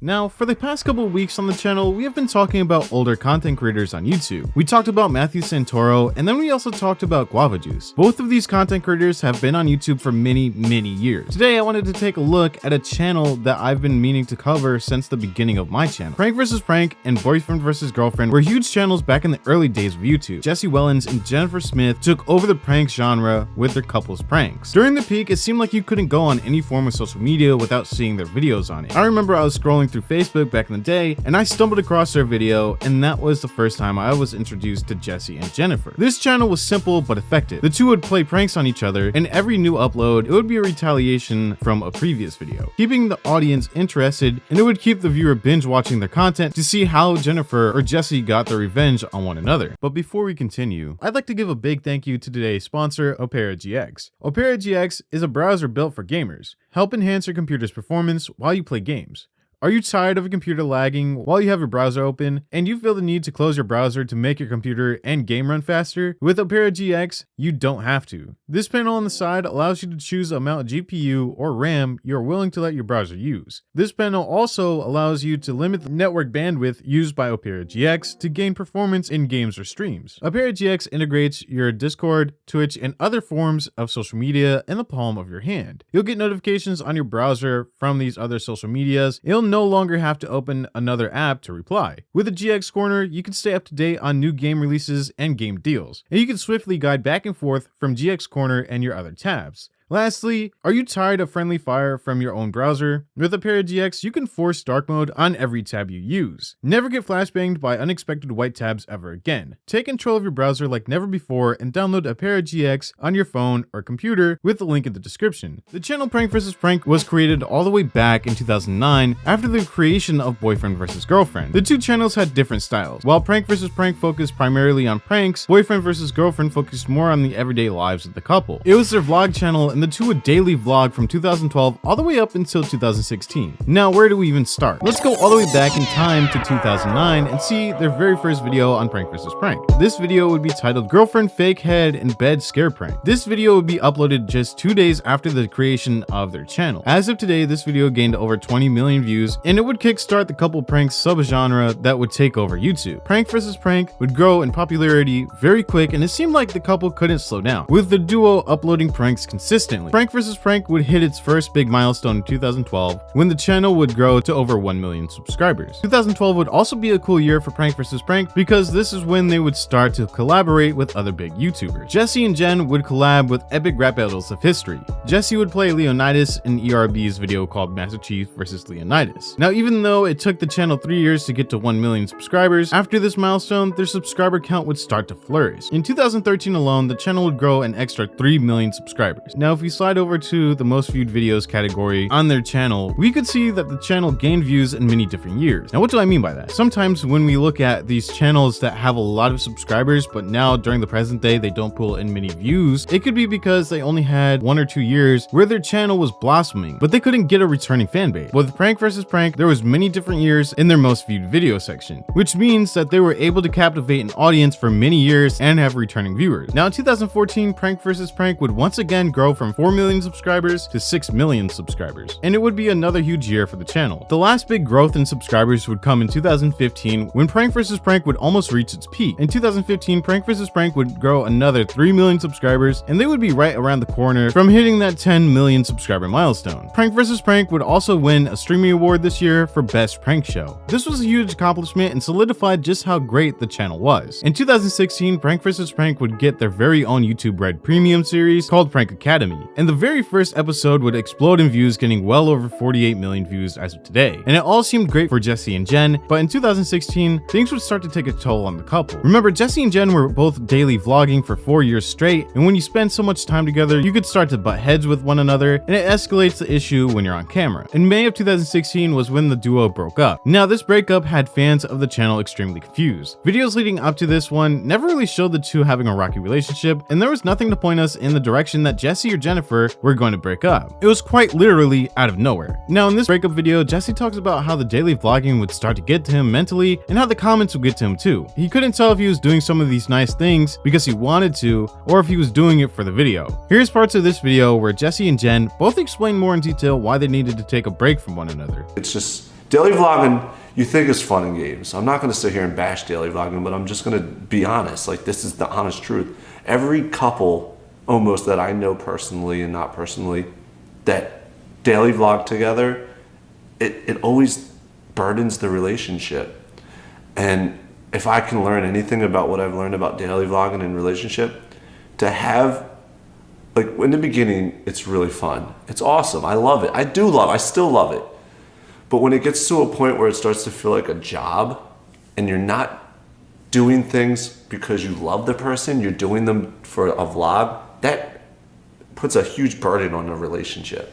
Now, for the past couple of weeks on the channel, we have been talking about older content creators on YouTube. We talked about Matthew Santoro, and then we also talked about Guava Juice. Both of these content creators have been on YouTube for many years. Today, I wanted to take a look at a channel that I've been meaning to cover since the beginning of my channel. PrankVsPrank and Boyfriend vs. Girlfriend were huge channels back in the early days of YouTube. Jesse Wellens and Jennifer Smith took over the prank genre with their couples pranks. During the peak, it seemed like you couldn't go on any form of social media without seeing their videos on it. I remember I was scrolling through Facebook back in the day, and I stumbled across their video, and that was the first time I was introduced to Jesse and Jennifer. This channel was simple but effective. The two would play pranks on each other, and every new upload, it would be a retaliation from a previous video, keeping the audience interested, and it would keep the viewer binge watching their content to see how Jennifer or Jesse got their revenge on one another. But before we continue, I'd like to give a big thank you to today's sponsor, Opera GX. Opera GX is a browser built for gamers. Help enhance your computer's performance while you play games. Are you tired of a computer lagging while you have your browser open and you feel the need to close your browser to make your computer and game run faster? With Opera GX, you don't have to. This panel on the side allows you to choose the amount of GPU or RAM you're willing to let your browser use. This panel also allows you to limit the network bandwidth used by Opera GX to gain performance in games or streams. Opera GX integrates your Discord, Twitch, and other forms of social media in the palm of your hand. You'll get notifications on your browser from these other social medias. You'll no longer have to open another app to reply. With the GX Corner, you can stay up to date on new game releases and game deals, and you can swiftly guide back and forth from GX Corner and your other tabs. Lastly, are you tired of friendly fire from your own browser? With Opera GX, you can force dark mode on every tab you use. Never get flashbanged by unexpected white tabs ever again. Take control of your browser like never before and download Opera GX on your phone or computer with the link in the description. The channel PrankVsPrank was created all the way back in 2009 after the creation of Boyfriend vs. Girlfriend. The two channels had different styles. While PrankVsPrank focused primarily on pranks, Boyfriend vs. Girlfriend focused more on the everyday lives of the couple. It was their vlog channel, and the two would daily vlog from 2012 all the way up until 2016. Now, where do we even start? Let's go all the way back in time to 2009 and see their very first video on PrankVsPrank. This video would be titled Girlfriend Fake Head and Bed Scare Prank. This video would be uploaded just 2 days after the creation of their channel. As of today, this video gained over 20 million views, and it would kickstart the couple pranks subgenre that would take over YouTube. PrankVsPrank would grow in popularity very quick, and it seemed like the couple couldn't slow down, with the duo uploading pranks consistently. PrankVsPrank would hit its first big milestone in 2012 when the channel would grow to over 1 million subscribers. 2012 would also be a cool year for PrankVsPrank because this is when they would start to collaborate with other big YouTubers. Jesse and Jen would collab with epic rap battles of history. Jesse would play Leonidas in ERB's video called Master Chief vs. Leonidas. Now, even though it took the channel 3 years to get to 1 million subscribers, after this milestone, their subscriber count would start to flourish. In 2013 alone, the channel would grow an extra 3 million subscribers. Now, if we slide over to the most viewed videos category on their channel, we could see that the channel gained views in many different years. Now, what do I mean by that? Sometimes when we look at these channels that have a lot of subscribers, but now during the present day, they don't pull in many views, it could be because they only had 1 or 2 years where their channel was blossoming, but they couldn't get a returning fan base. With PrankVsPrank, there was many different years in their most viewed video section, which means that they were able to captivate an audience for many years and have returning viewers. Now, in 2014, PrankVsPrank would once again grow from 4 million subscribers to 6 million subscribers, and it would be another huge year for the channel. The last big growth in subscribers would come in 2015 when PrankVsPrank would almost reach its peak. In 2015, PrankVsPrank would grow another 3 million subscribers, and they would be right around the corner from hitting that 10 million subscriber milestone. PrankVsPrank would also win a streaming award this year for Best Prank Show. This was a huge accomplishment and solidified just how great the channel was. In 2016, PrankVsPrank would get their very own YouTube Red Premium series called Prank Academy, and the very first episode would explode in views, getting well over 48 million views as of today. And it all seemed great for Jesse and Jen, but in 2016, things would start to take a toll on the couple. Remember, Jesse and Jen were both daily vlogging for 4 years straight, and when you spend so much time together, you could start to butt heads with one another, and it escalates the issue when you're on camera. In May of 2016 was when the duo broke up. Now, this breakup had fans of the channel extremely confused. Videos leading up to this one never really showed the two having a rocky relationship, and there was nothing to point us in the direction that Jesse or Jennifer were going to break up. It was quite literally out of nowhere. Now, in this breakup video, Jesse talks about how the daily vlogging would start to get to him mentally and how the comments would get to him too. He couldn't tell if he was doing some of these nice things because he wanted to, or if he was doing it for the video. Here's parts of this video where Jesse and Jen both explain more in detail why they needed to take a break from one another. It's just Daily vlogging, you think is fun and games. I'm not gonna sit here and bash daily vlogging, but I'm just gonna be honest. Like, this is the honest truth. Every couple, almost, that I know personally and not personally, that daily vlog together, it always burdens the relationship. And if I can learn anything about what I've learned about daily vlogging and relationship, to have, like, in the beginning, it's really fun. It's awesome. I love it. I still love it. But when it gets to a point where it starts to feel like a job and you're not doing things because you love the person, you're doing them for a vlog, that puts a huge burden on a relationship.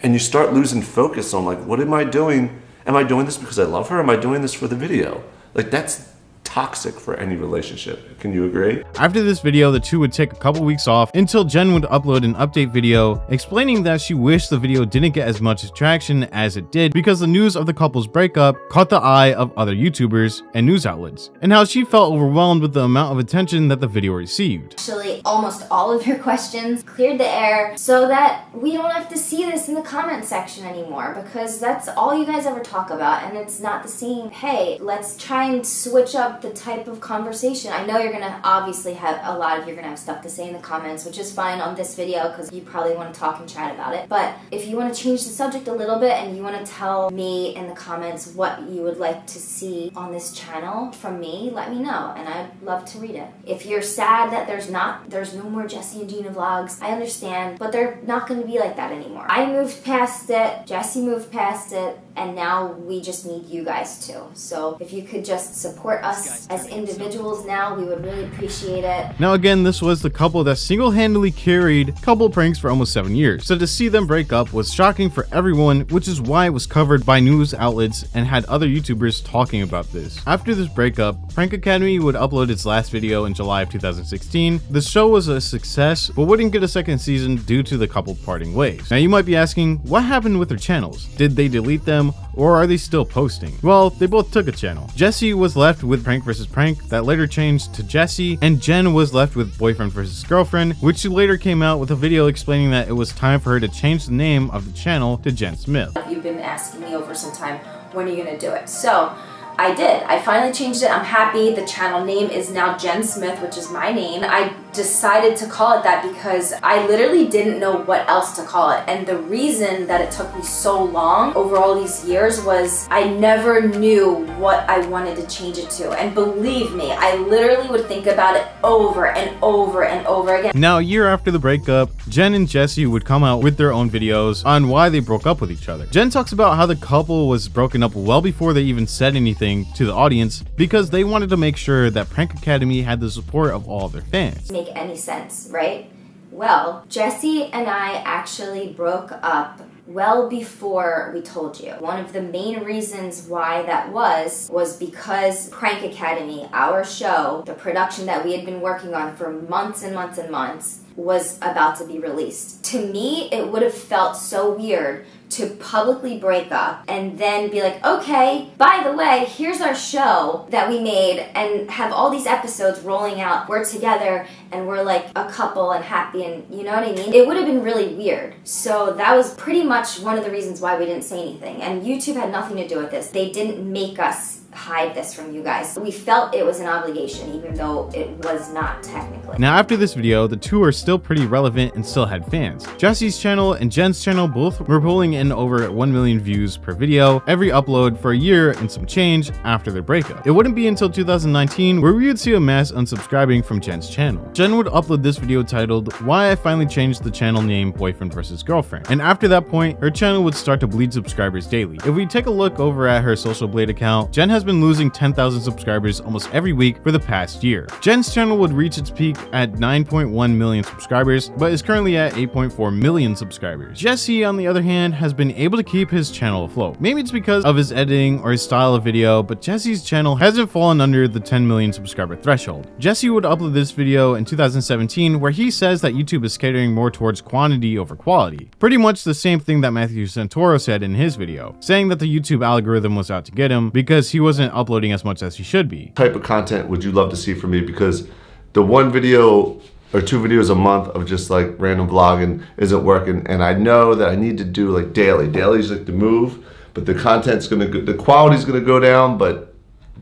And you start losing focus on, like, what am I doing? Am I doing this because I love her? Am I doing this for the video? Like, that's toxic for any relationship. Can you agree? After this video, the two would take a couple weeks off until Jen would upload an update video explaining that she wished the video didn't get as much traction as it did because the news of the couple's breakup caught the eye of other YouTubers and news outlets, and how she felt overwhelmed with the amount of attention that the video received. Actually, almost all of your questions cleared the air so that we don't have to see this in the comment section anymore, because that's all you guys ever talk about, and it's not the same. Hey, let's try and switch up the type of conversation. I know you're gonna obviously have, a lot of you're gonna have stuff to say in the comments, which is fine on this video because you probably want to talk and chat about it. But if you want to change the subject a little bit and you want to tell me in the comments what you would like to see on this channel from me, let me know and I'd love to read it. If you're sad that there's no more Jesse and Gina vlogs, I understand, but they're not going to be like that anymore. I moved past it, Jesse moved past it, and now we just need you guys too. So if you could just support us as individuals now, we would really appreciate it. Now again, this was the couple that single-handedly carried couple pranks for almost 7 years. So to see them break up was shocking for everyone, which is why it was covered by news outlets and had other YouTubers talking about this. After this breakup, Prank Academy would upload its last video in July of 2016. The show was a success, but wouldn't get a second season due to the couple parting ways. Now you might be asking, what happened with their channels? Did they delete them, or are they still posting? Well, they both took a channel. Jesse was left with Prank vs. Prank, that later changed to Jesse, and Jen was left with Boyfriend vs. Girlfriend, which she later came out with a video explaining that it was time for her to change the name of the channel to Jen Smith. You've been asking me over some time, when are you gonna do it? So I did. I finally changed it. I'm happy. The channel name is now Jen Smith, which is my name. I decided to call it that because I literally didn't know what else to call it. And the reason that it took me so long over all these years was I never knew what I wanted to change it to. And believe me, I literally would think about it over and over and over again. Now, a year after the breakup, Jen and Jesse would come out with their own videos on why they broke up with each other. Jen talks about how the couple was broken up well before they even said anything to the audience because they wanted to make sure that Prank Academy had the support of all of their fans. Make any sense, right? Well, Jesse and I actually broke up well before we told you. One of the main reasons why that was because Prank Academy, our show, the production that we had been working on for months and months and months, was about to be released. To me, it would have felt so weird to publicly break up and then be like, okay, by the way, here's our show that we made, and have all these episodes rolling out. We're together and we're like a couple and happy, and you know what I mean? It would have been really weird. So that was pretty much one of the reasons why we didn't say anything. And YouTube had nothing to do with this. They didn't make us hide this from you guys. We felt it was an obligation, even though it was not technically. Now, after this video, the two are still pretty relevant and still had fans. Jesse's channel and Jen's channel both were pulling in over 1 million views per video every upload for a year and some change after their breakup. It wouldn't be until 2019 where we would see a mass unsubscribing from Jen's channel. Jen would upload this video titled, "Why I Finally Changed the Channel Name Boyfriend vs. Girlfriend," and after that point, her channel would start to bleed subscribers daily. If we take a look over at her Social Blade account, Jen has been losing 10,000 subscribers almost every week for the past year. Jen's channel would reach its peak at 9.1 million subscribers, but is currently at 8.4 million subscribers. Jesse, on the other hand, has been able to keep his channel afloat. Maybe it's because of his editing or his style of video, but Jesse's channel hasn't fallen under the 10 million subscriber threshold. Jesse would upload this video in 2017 where he says that YouTube is catering more towards quantity over quality. Pretty much the same thing that Matthew Santoro said in his video, saying that the YouTube algorithm was out to get him because he wasn't uploading as much as he should be. Type of content would you love to see from me? Because the one video or 2 videos a month of just like random vlogging isn't working, and I know that I need to do like daily. Daily is like the move, but the content's gonna go, the quality's gonna go down, but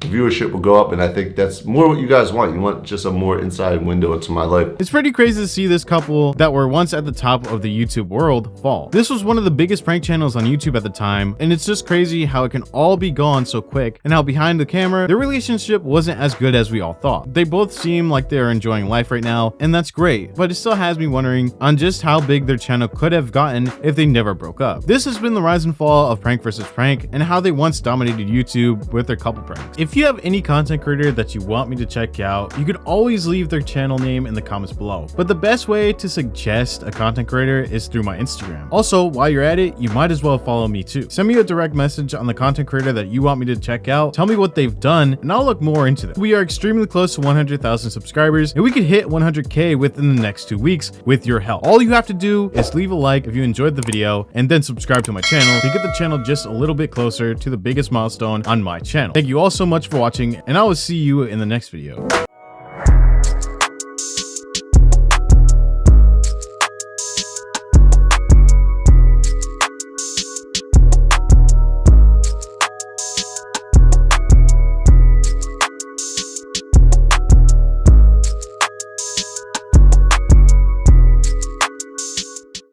the viewership will go up, and I think that's more what you guys want. You want just a more inside window into my life. It's pretty crazy to see this couple that were once at the top of the YouTube world fall. This was one of the biggest prank channels on YouTube at the time, and it's just crazy how it can all be gone so quick, and how behind the camera, their relationship wasn't as good as we all thought. They both seem like they're enjoying life right now, and that's great, but it still has me wondering on just how big their channel could have gotten if they never broke up. This has been the rise and fall of PrankVsPrank, and how they once dominated YouTube with their couple pranks. If you have any content creator that you want me to check out, you could always leave their channel name in the comments below. But the best way to suggest a content creator is through my Instagram. Also, while you're at it, you might as well follow me too. Send me a direct message on the content creator that you want me to check out. Tell me what they've done, and I'll look more into them. We are extremely close to 100,000 subscribers, and we could hit 100K within the next 2 weeks with your help. All you have to do is leave a like if you enjoyed the video, and then subscribe to my channel to get the channel just a little bit closer to the biggest milestone on my channel. Thank you all so much for watching, and I will see you in the next video.